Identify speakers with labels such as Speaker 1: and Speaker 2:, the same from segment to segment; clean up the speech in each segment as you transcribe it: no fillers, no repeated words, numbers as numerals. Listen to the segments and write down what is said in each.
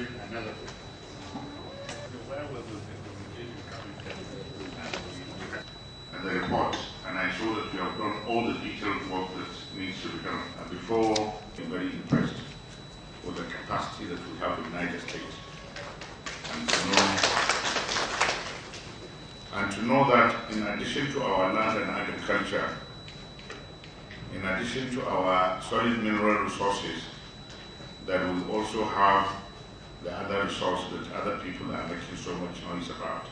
Speaker 1: doing another thing. So where was the communication coming from? And the report, and I saw that you have done all the detailed work that needs to be done. And before, I'm very impressed with the capacity that we have in Niger State. And to know that in addition to our land and agriculture, in addition to our solid mineral resources, that we also have the other resources that other people are making so much noise about.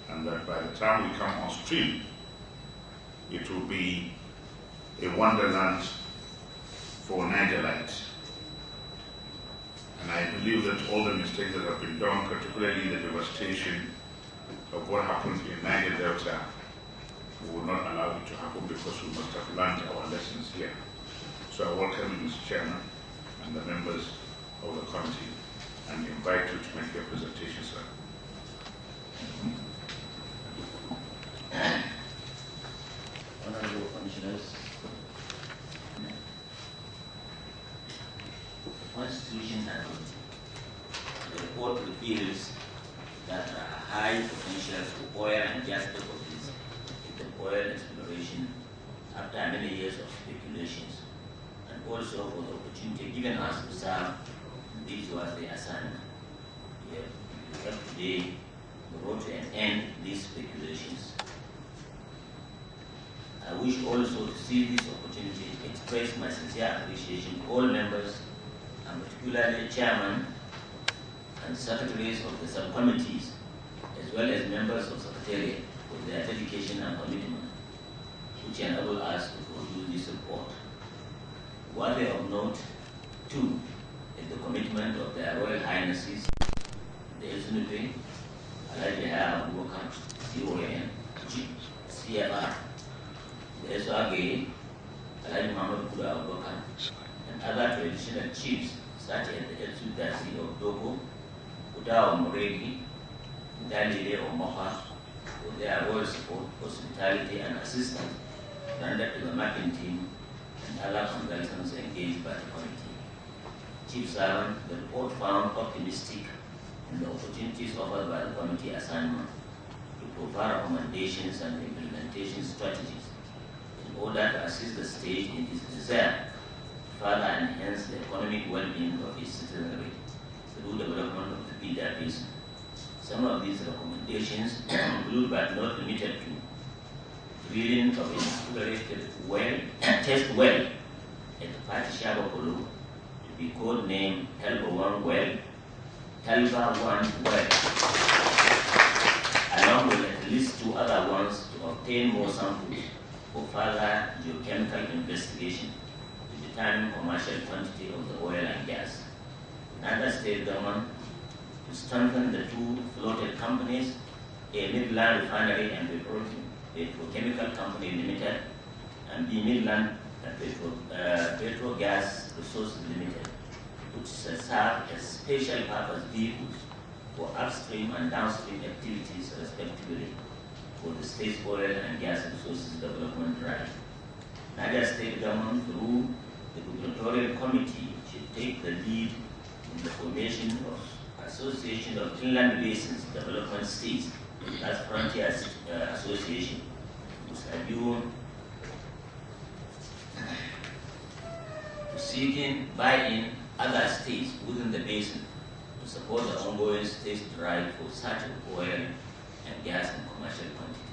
Speaker 1: And that by the time we come on stream, it will be a wonderland for Nigerites. And I believe that all the mistakes that have been done, particularly the devastation of what happens in Niger Delta, we will not allow it to happen because we must have learned our lessons here. So I welcome you, Mr. Chairman, and the members of the committee, and invite you to make your presentation, sir.
Speaker 2: Honorable Commissioners, the Constitution and the report reveals that there are high potentials for oil and gas deposits in the oil exploration after many years of speculations, and also for the opportunity given us to serve. This was the assignment. We have today brought to an end these speculations. I wish also to see this opportunity to express my sincere appreciation to all members, and particularly chairman and secretaries of the subcommittees, as well as members of Secretariat, for their dedication and commitment, which enable us to produce this report. Worthy of note, too, is the commitment of their Royal Highnesses, the SNP, Alhaji Abubakar, CON, CFR, the SRG, Alhaji Muhammad Kuda Abubakar, and other traditional chiefs such as the El Sudasi of Dogo, Udao Moregi, Dalile of Moha, for their royal support, hospitality, and assistance rendered to the mapping team and other consultants engaged by the committee. Chief Servant, the report found optimistic in the opportunities offered by the committee assignment to provide recommendations and implementation strategies in order to assist the state in its desire to further enhance the economic well-being of its citizenry through development of the Bida Basin. Some of these recommendations include, but not limited to, drilling of an explorated well, test well at the Patishaba Polo to be codenamed Helba 1 Well, Helba 1 Well, along with at least 2 other ones to obtain more samples for further geochemical investigation to determine commercial quantity of the oil and gas. Another state government to strengthen the 2 floated companies, a Midland Refinery and Petrochemical Company Limited, and B Midland Petro Gas Resources Limited, which serve as special purpose vehicles for upstream and downstream activities respectively for the state's oil and gas resources development drive. Niger State government, through the gubernatorial committee, should take the lead in the formation of Association of Inland Basins Development States, that's Frontier Association, whose view to seeking buy-in other states within the basin to support the ongoing state's drive for such oil and gas in commercial quantity,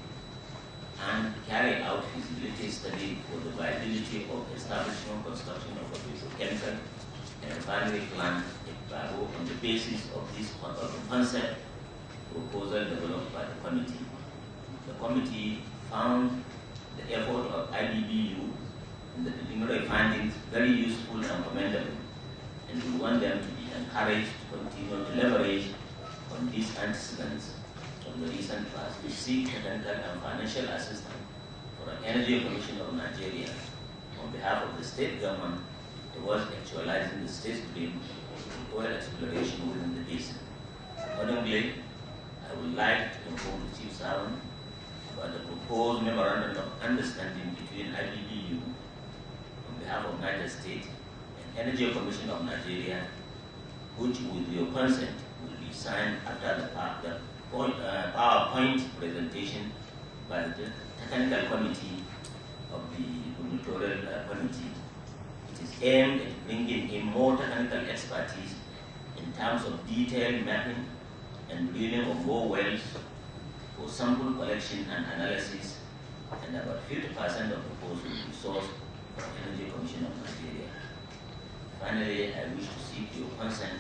Speaker 2: and carry out feasibility study for the viability of establishment construction of a petrochemical and refinery plant at Babo on the basis of this concept proposal developed by the committee. The committee found the effort of IBBU and the preliminary findings very useful and commendable, and we want them to be encouraged to continue to leverage on these antecedents of the recent past to seek technical and financial assistance for an Energy Commission of Nigeria on behalf of the state government towards actualizing the state's dream of oil exploration within the basin. Accordingly, I would like to inform the Chief Servant about the proposed memorandum of understanding between IBBU on behalf of Niger State and Energy Commission of Nigeria which with your consent will be signed after the PowerPoint presentation by the technical committee of the gubernatorial committee. It is aimed at bringing in more technical expertise in terms of detailed mapping and drilling of more wells for sample collection and analysis, and about 50% of the cost will be sourced from Energy Commission of Nigeria. Finally, I wish to seek your consent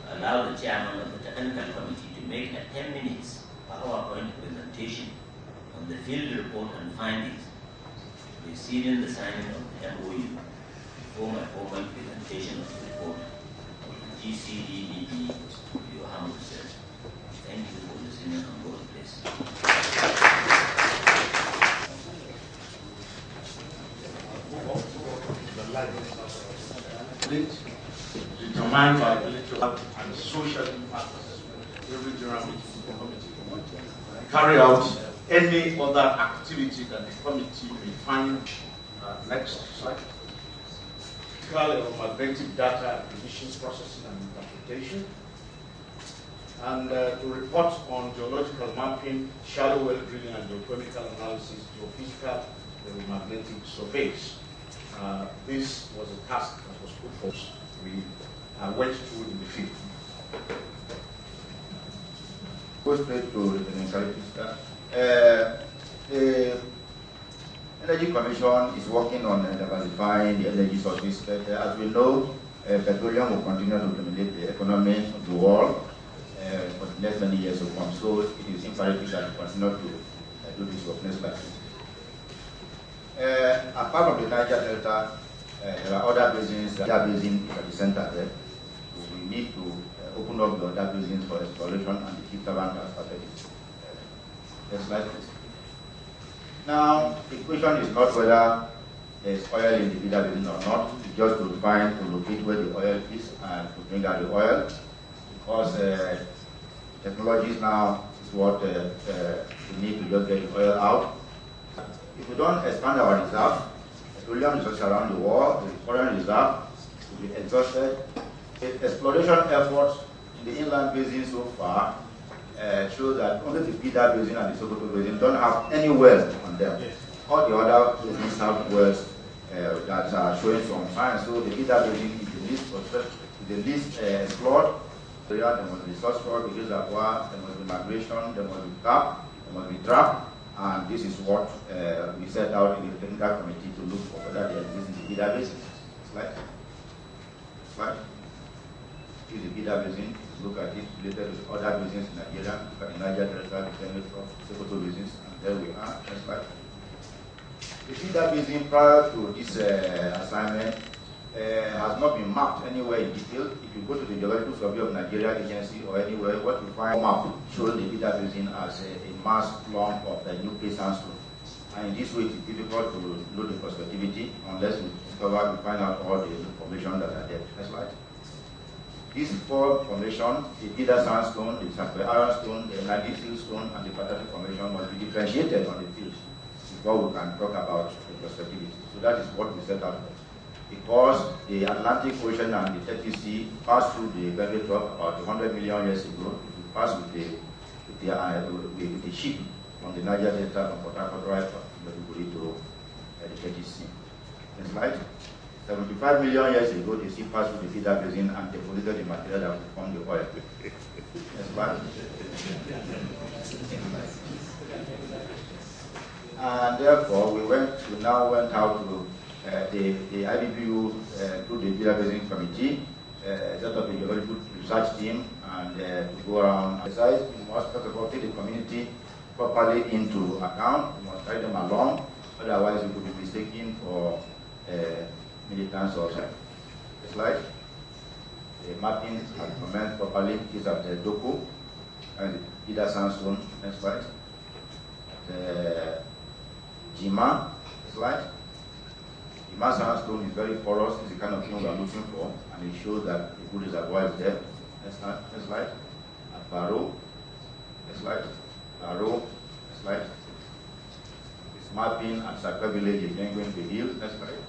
Speaker 2: to allow the chairman of the technical committee to make a 10 minutes PowerPoint presentation on the field report and findings preceding the signing of the MOU before my formal presentation of the report of the GCDDD to your humble self. Thank you for listening on board, please.
Speaker 3: Determined by intellectual and social impacts, every general committee carry out any other activity that the committee may find next slide. Electromagnetic data acquisition, processing and interpretation, and to report on geological mapping, shallow well drilling and geochemical analysis, geophysical magnetic surveys. This was a task that was put forth. We went through in the field.
Speaker 4: Go straight to the necessary. The Energy Commission is working on diversifying the energy sources. But, as we know, petroleum will continue to dominate the economy of the world for the next many years to come. So it is imperative that we continue to do this work next slide. Apart from the Niger Delta, there are other basins. The other basin is at the center there. So we need to open up the other basins for exploration, and the chief servant has started it. Next slide, please. Now, the question is not whether there is oil in the Bida basin or not. It's just to find, to locate where the oil is and to bring out the oil. Because technologies now is what we need to just get the oil out. If we don't expand our reserve, petroleum resources around the world, the foreign reserve will be exhausted. The exploration efforts in the inland basin so far show that only the Bida basin and the Sokoto basin don't have any wells on them. Yes. All the other basins have wells that are showing some signs. So the Bida basin is the least explored. There must be source for the reservoir, there must be migration, there must be tap, there must be trap. And this is what we set out in the technical committee to look for, whether there exists in the Bida basin. Slide. Slide. This is the Bida basin. Look at it related to other basins in Nigeria. Look at the Niger Delta, the Sokoto basins, and there we are. Next slide. The Bida basin prior to this assignment has not been mapped anywhere in detail. If you go to the Geological Survey of Nigeria Agency or anywhere, what you find map shows the Bida basin as a mass lump of the new sandstone. And in this way, it is difficult to know the prospectivity unless we discover, we find out all the information that are there. Next slide. These four formations, the Bida sandstone, the Sapphire ironstone, the Nadi siltstone, and the Patati formation must be differentiated on the field before we can talk about the prospectivity. So that is what we set out for. Because the Atlantic Ocean and the 30C passed through the Velvet Rock about 100 million years ago. It passed with the ship from the Niger Delta from Port Harcourt right from Maiduguri to the 30C. Next slide. 75 million years ago, the sea passed through the Bida basin and deposited the material that would form the oil. Next slide. And therefore, we now went out to the IBPU through the Bida Basin Committee, set up a geological research team, and to go around. Besides, we must first of all take the community properly into account. We must carry them along, otherwise we could be mistaken for militants or something. The slide. The mapping has commenced properly. Is at the Doku and the Bida sandstone. Next slide. The Jima slide. Jima sandstone is very porous. It's the kind of thing we are looking for, and it shows that the good reservoir is there. Next slide. At Baro. Next slide. Baro. Next slide. It's mapping at Sakra village in Yenguin Hill. Next slide.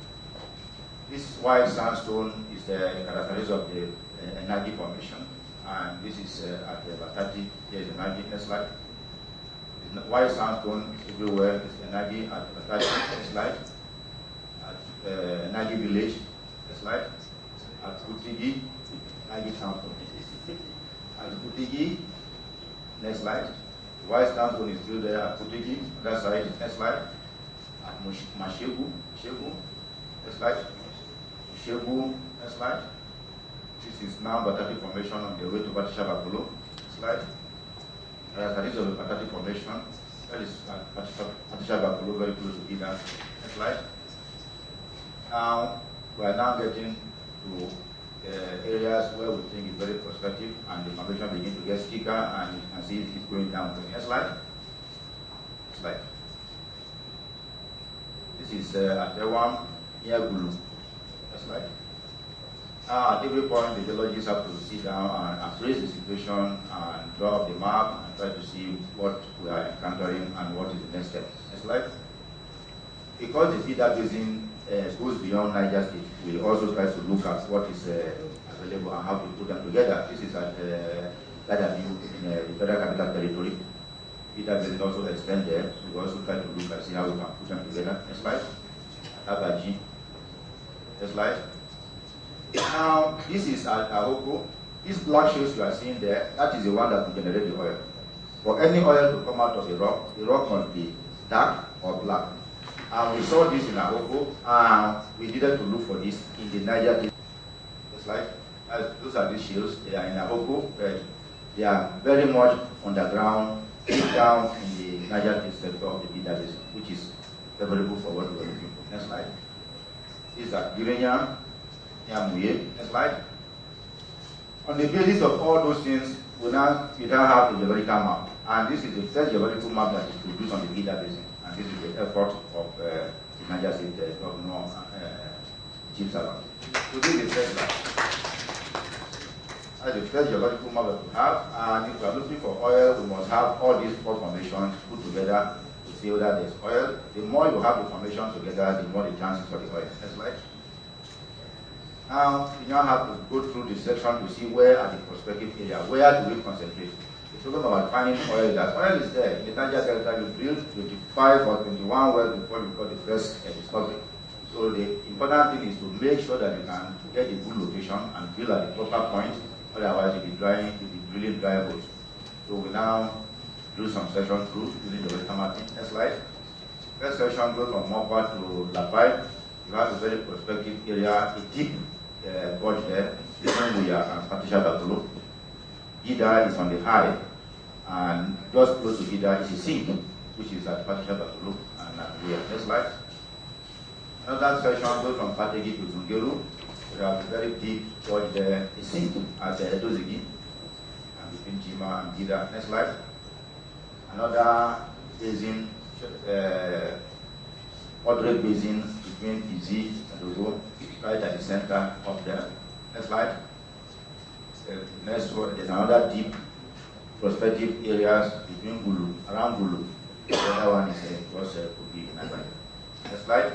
Speaker 4: This white sandstone is the characteristic of the energy formation, and this is at the Batati. Here is energy. Next slide. White sandstone everywhere is energy at Batati. Next slide. At energy village. Next slide. At Kutigi, energy sandstone. At Kutigi. Next slide. White sandstone is still there at Kutigi. That side. Next slide. At Mashegu. Next slide. Shegu. Next slide. This is now Batati Formation on the way to Batisha Bakulo. Slide. That is of the Batati Formation. That is Batisha Bakulo, very close to Gida. Next slide. Now, we are now getting to areas where we think is very prospective, and the formation begins to get thicker, and you can see it is going down. Next slide. Slide. This is at Ewam, near Gulu. Next slide. At every point, the geologists have to sit down and appraise the situation and draw up the map and try to see what we are encountering and what is the next step. Next slide. Because the feeder basin goes beyond Niger State, we also try to look at what is available and how to put them together. This is at Gadamil in the Federal Capital Territory. Feeder basin also extend there, so we also try to look and see how we can put them together. Next slide. Abaji. Next slide. Now, this is Ahoko. These black shales you are seeing there, that is the one that will generate the oil. For any oil to come out of the rock must be dark or black. And we saw this in Ahoko, and we needed to look for this in the Niger. It's like, those are these shales. They are in Ahoko, but they are very much underground, deep down in the Niger sector of the Bida Basin, which is favorable for what we are looking for. Next slide. These are uranium. Next slide. On the basis of all those things, we now have the geological map. And this is the first geological map that is produced on the Bida Basin. And this is the effort of the Niger State Governor, Chief Servant. So this is the first map. That's the first geological map that we have. And if we are looking for oil, we must have all these four formations put together to see whether there's oil. The more you have the formations together, the more the chances for the oil. Next slide. Now, you now have to go through the section to see where are the prospective area, where do we concentrate. The problem about finding oil is that oil is there. In the Niger Delta, you drill 25 or 21 wells before you got the first discovery. So the important thing is to make sure that you can get a good location and drill at the proper point, otherwise you'll be drilling dry holes. So we now do some section through using the Western mapping. Next slide. First section goes from Mopa to Lapai. You have a very prospective area, a deep gorge there, between Muya and Patricia Batolo. Gida is on the high, and just close to Gida is a sink, which is at Patricia Batolo and Muya. Next slide. Another section goes from Pategi to Zungeru. We have a very deep gorge there, a sink at Edozigi, and between Jima and Gida. Next slide. Another basin, moderate basin between Izi and Ogo, right at the center of there. Next slide. Next one, there's another deep prospective areas between Gulu, around Gulu. The other one is could be in Niger. Next slide.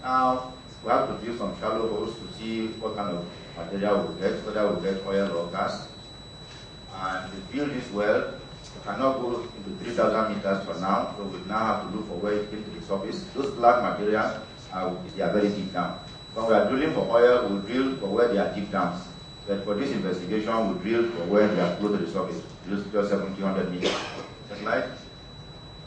Speaker 4: Now, we have to drill some shallow holes to see what kind of material we'll get, whether we'll get oil or gas. And to drill this well, we cannot go into 3,000 meters for now, so we now have to look for where it came to the surface. Those black materials, they are very deep down. When we are drilling for oil, we'll drill for where they are deep down. But for this investigation, we'll drill for where they are close to the surface, just 1,700 meters. Next slide.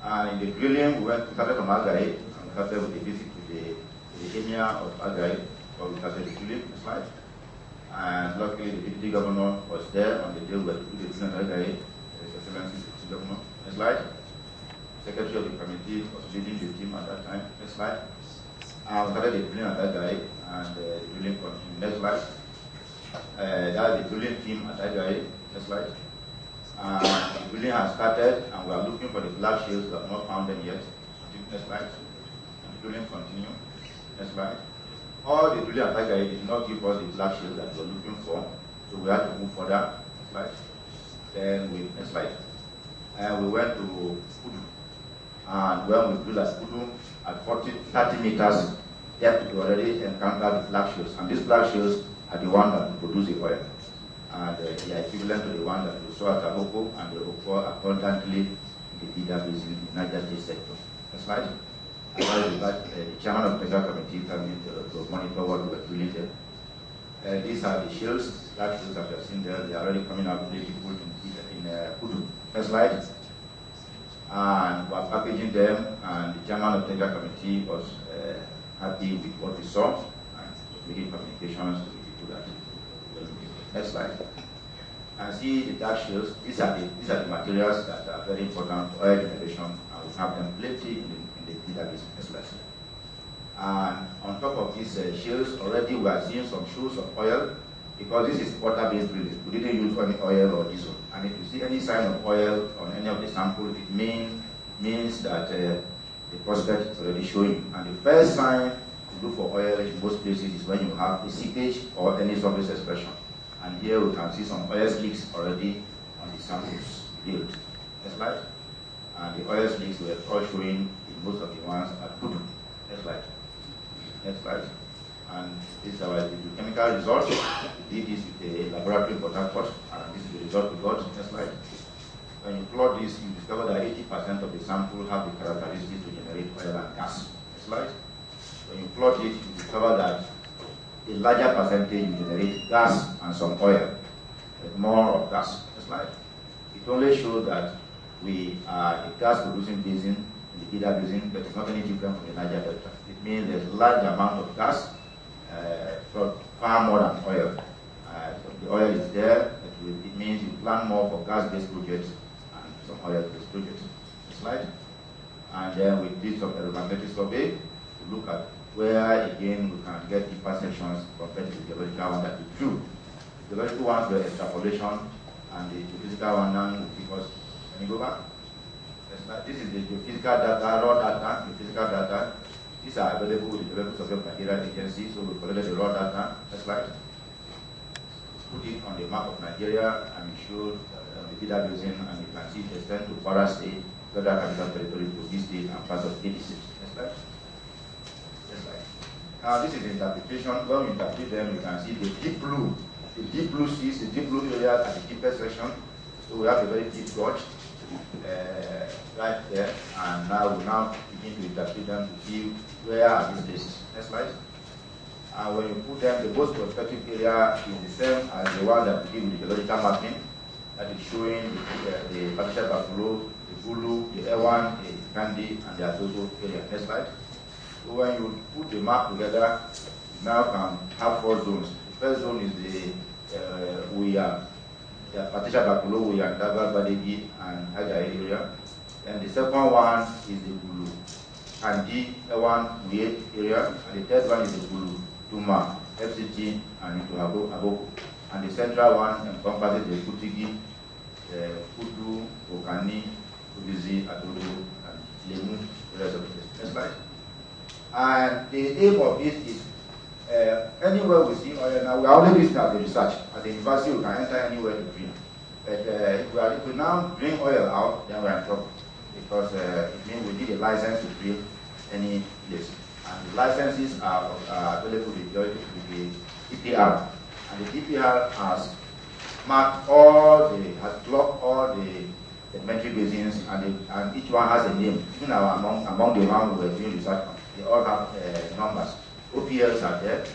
Speaker 4: And in the drilling, we started from Agai, and we started with a visit to the emir of Agai, where we started the drilling. Next slide. And luckily, the deputy governor was there on the day where we put the drilling at Agai. His Excellency, the governor. Next slide. Secretary of the committee was leading the team at that time. Next slide. And we started the drilling at Agai, and the drilling continued. Next slide. That's the drilling team at Agai. Next slide. The drilling has started, and we are looking for the black shales. We have not found them yet. Next slide. And the drilling continues. Next slide. All the drilling at Agai did not give us the black shales that we were looking for, so we had to move further. Next slide. Then next slide. And we went to Kudu. And when we drilled at Kudu, at 30 meters depth, we already encountered the black shales. And these black shales are the ones that produce the oil. and they are equivalent to the one that we saw at Ahoko, and they occur abundantly in the Bida Basin in the Niger State sector. Next slide. The chairman of the technical committee coming to monitor what we are doing there. These are the shields, that shields that you have seen there. They are already coming out beautiful in Kudu. Next slide. And we are packaging them, and the chairman of the technical committee was happy with what we saw, and making communications to the people that. Next slide. And see the dark shields. These are the materials that are very important for oil generation, and we have them plenty in the database. Next slide. And on top of these shields, already we are seeing some shoes of oil, because this is water-based drilling. We didn't use any oil or diesel. And if you see any sign of oil on any of the samples, it means that the prospect is already showing. And the first sign to look for oil in most places is when you have a seepage or any surface expression. And here we can see some oil slicks already on the samples yield. Next slide. And the oil slicks were all showing in most of the ones at Kudu. Next slide. Next slide. And this is our chemical results. We did this with a laboratory in Port Harcourt, and this is the result we got. Next slide. When you plot this, you discover that 80% of the sample have the characteristics to generate oil and gas. Next slide. When you plot it, you discover that a larger percentage will generate gas and some oil, but more of gas. Next slide. It only shows that we are a gas-producing basin in the Bida Basin, but it's not any different from the Niger Delta. It means there's a large amount of gas, far more than oil. The oil is there, but it means you plan more for gas-based projects and some oil-based projects. Next slide. And then we did some aeromagnetic survey to look at where, again, we can get deeper sections compared to the geological one that we drew. The geological ones were extrapolation, and the geophysical one now will give us. Can you go back? This is the geophysical data, raw data, geophysical data. These are available with the Development Survey of Nigeria Agency, so we collected the raw data. Next slide. Put it on the map of Nigeria and show the Bida Basin, and you can see the extent to Kwara State, Federal Capital Territory, Kogi State, and parts of 86. Next slide. Next slide. Now this is the interpretation. When we interpret them, you can see the deep blue. The deep blue seas, the deep blue area at the deepest section. So we have a very deep gorge right there, and now we begin to interpret them to see where are these places. Next slide. And when you put them, the most prospective area is the same as the one that we did with the geological mapping, that is showing the Patricia Buffalo, the Bulu, the Ewan, the Kandi, and the Adozo area. Next slide. So when you put the map together, you now can have 4 zones. The first zone is the Patricia Buffalo, we are Dabar, Badegi, and Haga area. And the second one is the Bulu, Kandi, Ewan, Uye area. And the third one is the Bulu, Tuma, FCT, and into Aboko. And the central one encompasses the Kutigi, Kudu, Okani, Kudizi, Adodo, and Lemu, the rest of the place. Next slide. And the aim of it is anywhere we see oil now, we are only doing as a research. At the university, we can enter anywhere to drill. But if we now bring oil out, then we are in trouble. Because it means we need a license to drill any place. And the licenses are available with the DPR. And the DPR has marked has blocked all the sedimentary basins, and each one has a name. Even among the ones we were doing research on, they all have numbers. OPLs are there.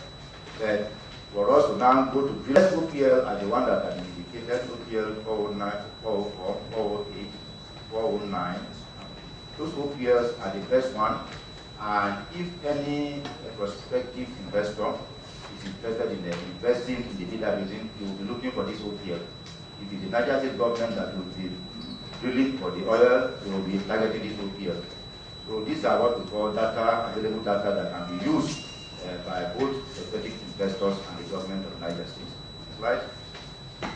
Speaker 4: But for us to now go to drill OPL are the ones that are indicated, OPL 409, 404, 408, 409. Those OPLs are the best one. And if any prospective investor is interested in investing in the Bida Basin, he will be looking for this OPL. If it's the Niger State government that will be drilling for the oil, they will be targeting this OPL. So these are what we call data, available data that can be used by both prospective investors and the government of Niger State. Slide.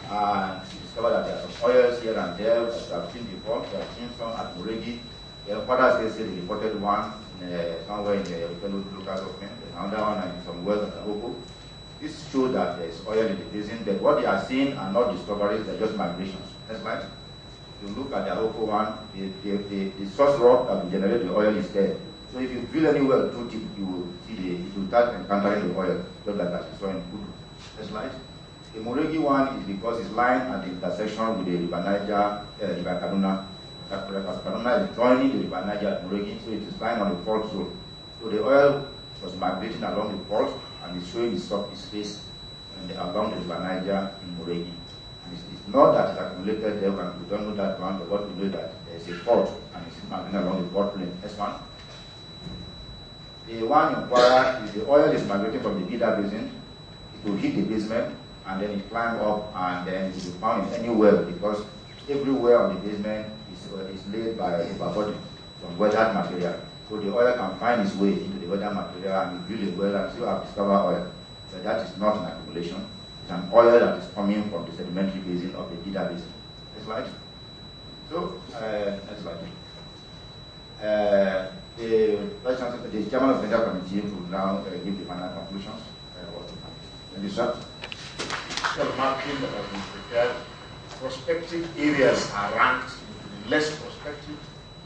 Speaker 4: And we discover that there are some oils here and there that we have seen before. We have seen some at Muregi. Father says they reported one somewhere in the local government, another one in some wells at Ahoko. This shows that there is oil in the basin, but what they are seeing are not discoveries, they're just migrations. Next slide. If you look at the Ahoko one, the source rock that will generate the oil is there. So if you drill any well too deep, you will see it will start encountering the oil, just like that you saw in Kudu. Next slide. The Muregi one is because it's lying at the intersection with the River Niger, River Kaduna. Kaduna is joining the River Niger at Muregi, so it is lying on the fault zone. So the oil was migrating along the fault and it's showing its face along the River Niger in Muregi. It's not that it accumulated there, and we don't know that one, but what we know that there's a fault and it's migrating along the fault plane. S1. The one in Kwara is the oil is migrating from the Bida basin. It will hit the basement and then it climb up and then it will be found in any well because everywhere on the basement is laid by overburden from weathered material. So the oil can find its way into the weathered material and you drill a well and still have discovered oil. But that is not an accumulation. It's an oil that is coming from the sedimentary basin of the Bida basin. Next slide. So, next slide. The chairman of the Niger Committee will now give the final conclusions. Thank you, sir.
Speaker 3: The mapping that has been prepared, prospective areas are ranked into the less prospective,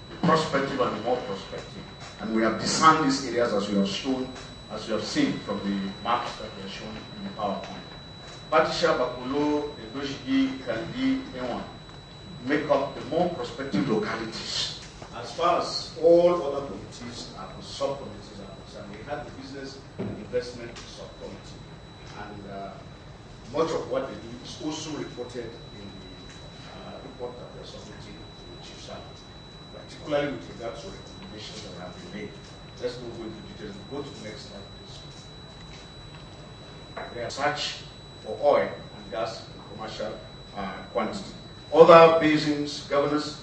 Speaker 3: the prospective and the more prospective. And we have discerned these areas as we have shown, as you have seen from the maps that were shown in the PowerPoint. Batisha, Bakulo, Edoshigi, Kandi, Ewan make up the more prospective localities. As far as all other committees and subcommittees are concerned, we had the business and investment subcommittee. And much of what they do is also reported in the report that we are submitting to the Chief Sergeant, particularly with regard to recommendations that have been made. Let's not go into details. Go to the next slide, please. They are search for oil and gas in commercial quantity. Other basins, governors,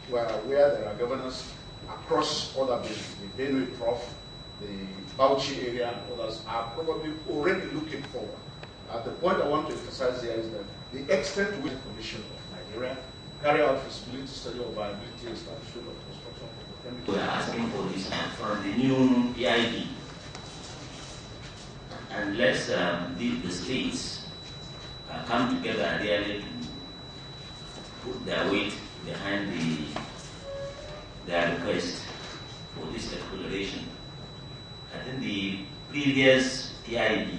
Speaker 3: where there are governors across other basins, the Benue Prof, the Bauchi area, and others are probably already looking forward. The point I want to emphasize here is that the extent to which the Commission of Nigeria carry out feasibility study of viability establishment of construction of chemical.
Speaker 2: We are asking for this from the new PID. Unless the states come together and really put their weight behind their request for this exploration. I think the previous PID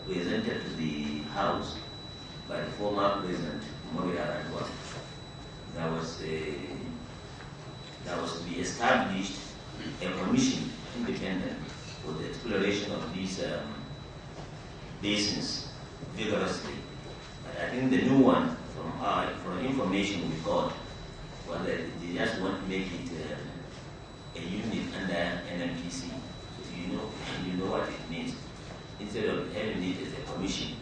Speaker 2: presented to the House by the former President Moria Radwa, there was to be established a commission independent for the exploration of these basins vigorously. But I think the new one, from information we got, well, they just want to make it a unit under NNPC. So you know what it means. Instead of having it as a commission,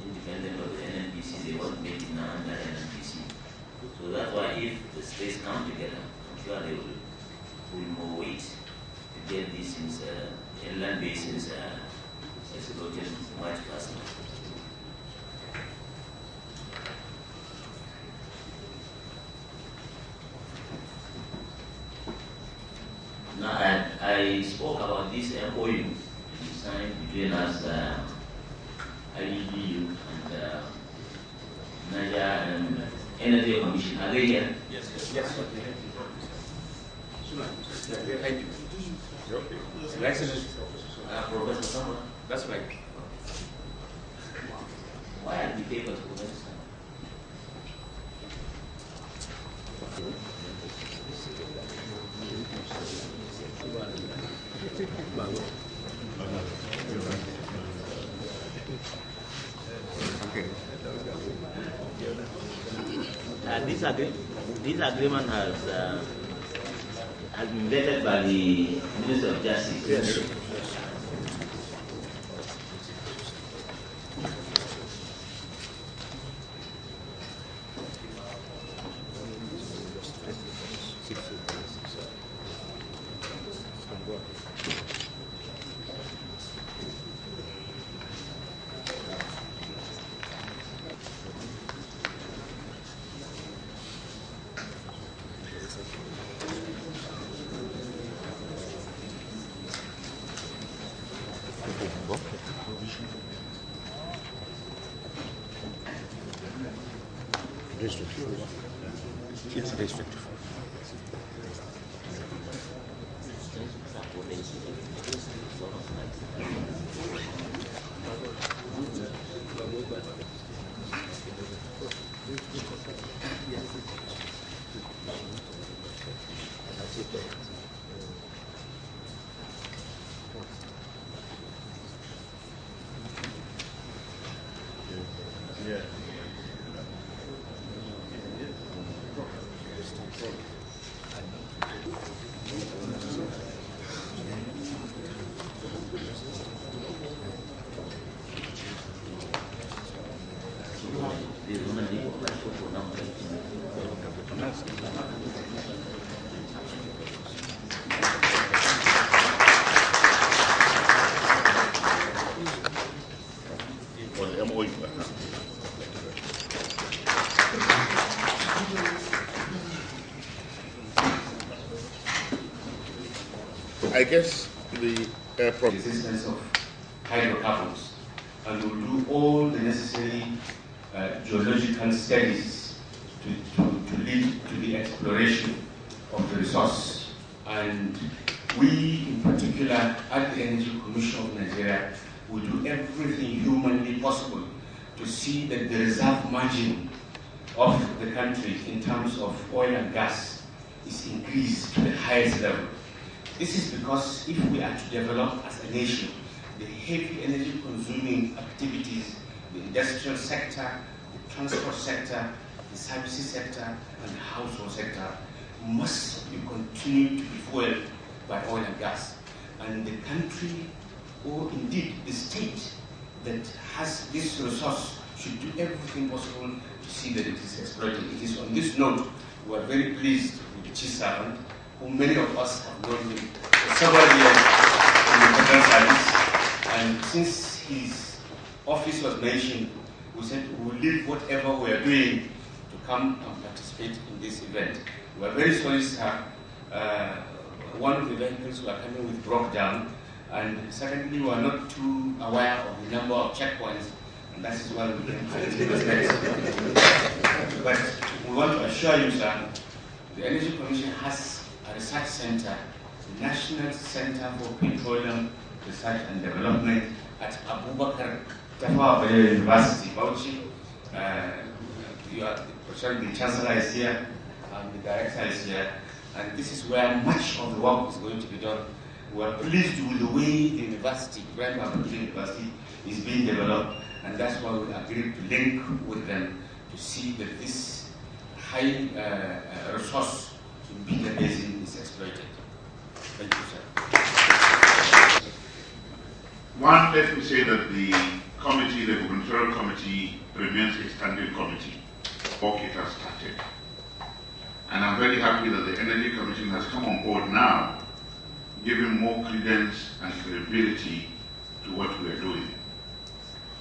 Speaker 2: independent of the NNPC, they want to make it now under NNPC. So that's why if the states come together, I'm sure they will put more weight to get these things, inland basins exploited much faster. Now, I spoke about this MOU signed between us, IEDU and Niger and Energy Commission. Are they here?
Speaker 3: Yes. Thank you. Your Excellency.
Speaker 2: Professor Summer.
Speaker 3: That's right.
Speaker 2: Why are the papers Professor Summer? This agreement has been vetted by the Minister of Justice.
Speaker 3: Yes.
Speaker 5: Yes, it is 54.
Speaker 1: I guess the
Speaker 6: existence of hydrocarbons, and will do all the necessary geological studies to lead to the exploration of the resource. And we, in particular, at the Energy Commission of Nigeria, will do everything humanly possible to see that the reserve margin of the country in terms of oil and gas is increased to the highest level. This is because if we are to develop as a nation, the heavy energy consuming activities, the industrial sector, the transport sector, the services sector, and the household sector must be continued to be fueled by oil and gas. And the country, or indeed the state that has this resource, should do everything possible to see that it is exploited. It is on this note we are very pleased with the chief servant, who many of us have known him for several years in the federal service. And since his office was mentioned, we said we will leave whatever we are doing to come and participate in this event. We are very sorry, sir. One of the vehicles we are coming with broke down, and secondly, we are not too aware of the number of checkpoints, and that is why we came to this next. But we want to assure you, sir, the Energy Commission has a research center, the National Center for Petroleum Research and Development at Abubakar Tafawa Balewa University, Bauchi. The Chancellor is here, and the Director is here, and this is where much of the work is going to be done. We are pleased with the way the university, Grand Babangida University, is being developed, and that's why we agreed to link with them to see that this high resource in Bida Basin is exploited. Thank you, sir.
Speaker 1: One, let me say that the committee, the gubernatorial committee, remains a standing committee. Work it has started. And I'm very happy that the Energy Commission has come on board now, giving more credence and credibility to what we are doing.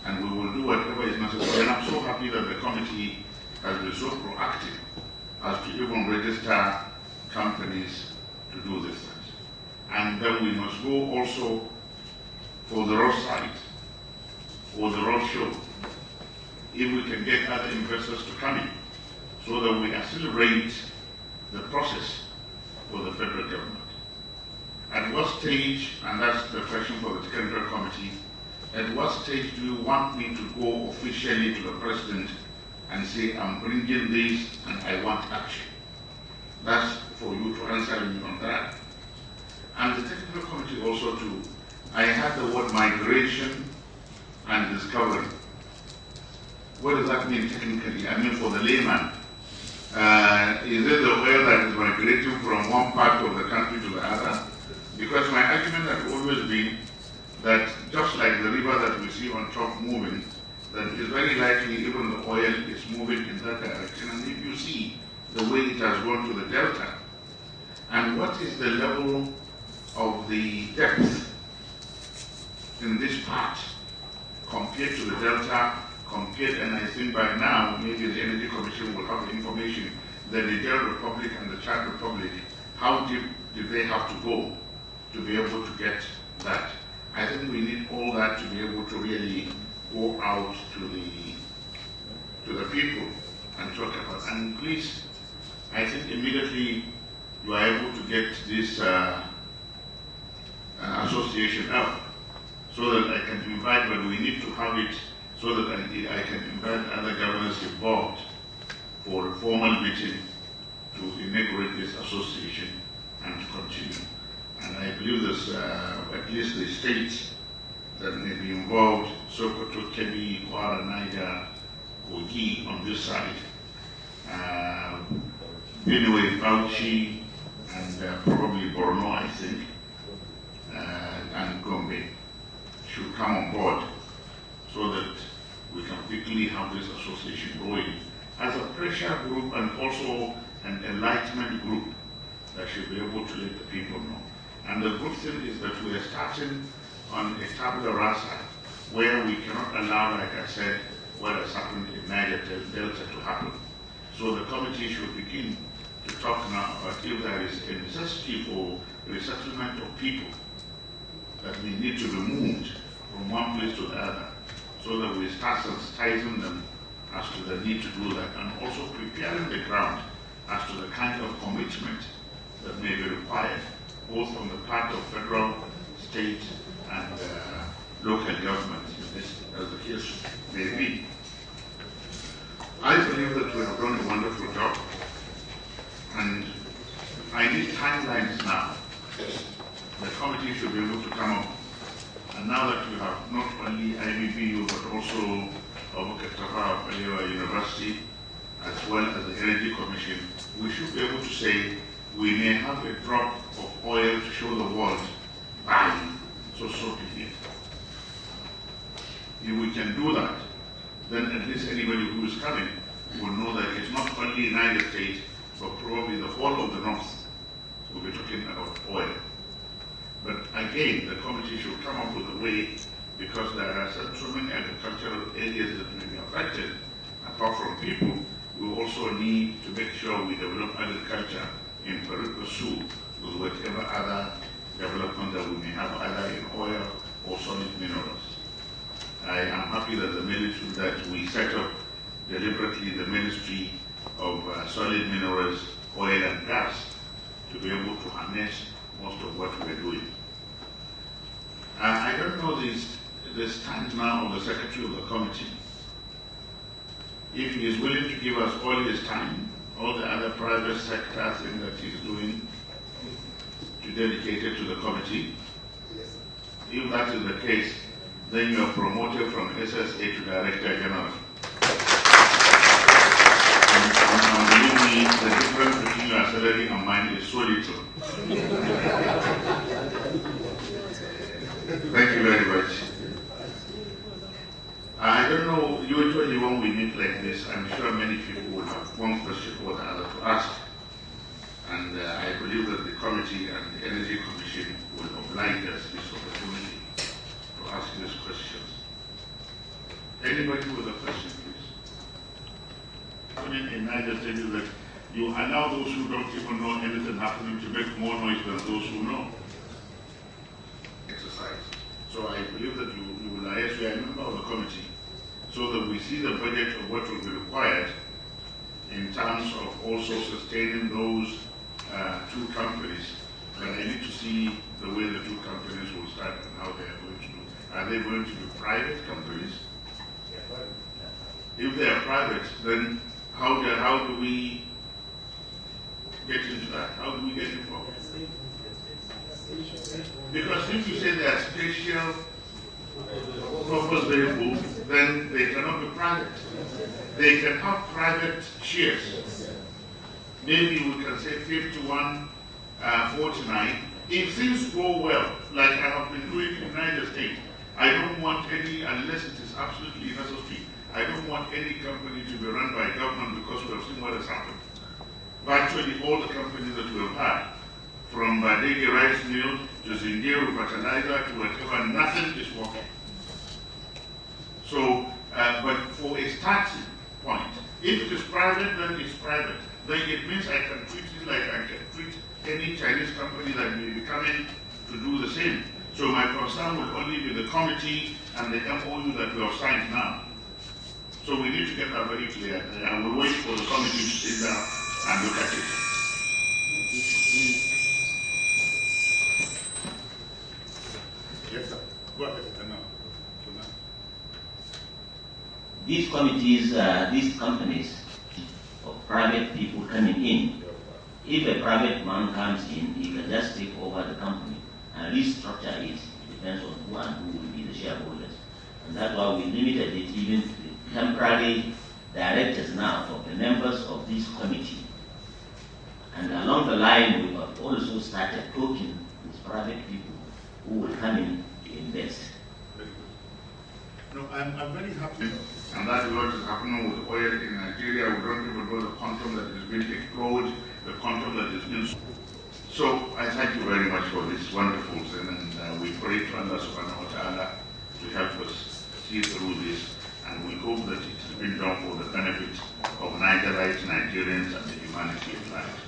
Speaker 1: And we will do whatever is necessary. And I'm so happy that the committee has been so proactive as to even register companies to do this thing. And then we must go also for the roadside or the road show, if we can get other investors to come in, so that we accelerate the process for the federal government. At what stage, and that's the question for the technical committee, at what stage do you want me to go officially to the president and say, I'm bringing this and I want action? That's for you to answer me on that. And the technical committee also too, I had the word migration and discovery. What does that mean technically? I mean for the layman. Is it the oil that is migrating from one part of the country to the other? Because my argument has always been that just like the river that we see on top moving, that it is very likely even the oil is moving in that direction. And if you see the way it has gone to the delta, and what is the level of the depth in this part compared to the delta, and I think by now maybe the Energy Commission will have the information that the Niger Republic and the Chad Republic, how deep do they have to go to be able to get that? I think we need all that to be able to really go out to the people and talk about. And please, I think immediately you are able to get this association up so that I can invite, but we need to have it so that I can invite other governors involved for a formal meeting to inaugurate this association and to continue. And I believe there's at least the states that may be involved, Sokoto, Kebbi, Kwara, Niger, Kogi on this side, Benue, Bauchi, and probably Borno, I think, and Gombe should come on board so that we can quickly have this association going as a pressure group and also an enlightenment group that should be able to let the people know. And the good thing is that we are starting on a tabula rasa where we cannot allow, like I said, what has happened in Niger Delta to happen. So the committee should begin to talk now about if there is a necessity for resettlement of people that we need to be moved from one place to the other, so that we start sensitizing them as to the need to do that, and also preparing the ground as to the kind of commitment that may be required, both on the part of federal, state, and local government, as the case may be. I believe that we have done a wonderful job, and I need timelines now. The committee should be able to come up. And now that we have not only IBBU, but also Tafawa Balewa University, as well as the Energy Commission, we should be able to say we may have a drop of oil to show the world, bang, so be it. If we can do that, then at least anybody who is coming will know that it's not only United States, but probably the whole of the North will be talking about oil. But again, the committee should come up with a way, because there are so many agricultural areas that may be affected. Apart from people, we also need to make sure we develop agriculture in pursuit with whatever other development that we may have, either in oil or solid minerals. I am happy that the military, that we set up deliberately the Ministry of Solid Minerals, Oil and Gas, to be able to harness most of what we're doing. I don't know the stand now of the Secretary of the Committee. If he is willing to give us all his time, all the other private sector things that he's doing, to dedicate it to the committee. If that is the case, then you are promoted from SSA to Director General. And believe me, the difference between your salary and mine is so little. Thank you very much. I don't know, usually when we meet like this, I'm sure many people will have one question or the other to ask. And I believe that the committee and the Energy Commission will oblige us this opportunity to ask these questions. Anybody with a question, please? In Niger tell you that you allow those who don't even know anything happening to make more noise than those who know. Exercise. So I believe that you will liaise with a member of the committee so that we see the budget of what will be required in terms of also sustaining those two companies. But I need to see the way the two companies will start and how they are going to do. Are they going to be private companies? If they are private, then how do we get into that? How do we get involved? Because if you say they are special purpose vehicles, then they cannot be private. They can have private shares. Maybe we can say 51, 49. If things go well, like I have been doing in Niger State, I don't want any, unless it is absolutely necessary, I don't want any company to be run by government, because we have seen what has happened. Virtually all the companies that we have had, from Badegi rice mill to Zingiru fertilizer to whatever, nothing is working. So, but for a starting point, if it is private, then it's private. Then it means I can treat it like I can treat any Chinese company that may be coming to do the same. So my concern will only be the committee and the MOU that we have signed now. So we need to get that very clear. I will wait for the committee to sit down and look at it. Yes, sir. Go ahead.
Speaker 2: these committees, these companies of private people coming in, if a private man comes in, he can just take over the company and restructure it. It depends on who and who will be the shareholders. And that's why we limited it even to the temporary directors now of the members of this committee. And along the line, we have also started talking with private people who will come in to invest.
Speaker 1: No, I'm very happy. And that's what is happening with oil in Nigeria. We don't even know the quantum that is being explored, the quantum that is being. So I thank you very much for this wonderful thing, and we pray to Allah subhanahu wa ta'ala to help us see through this, and we hope that it has been done for the benefit of Nigerites, Nigerians, and the humanity of life.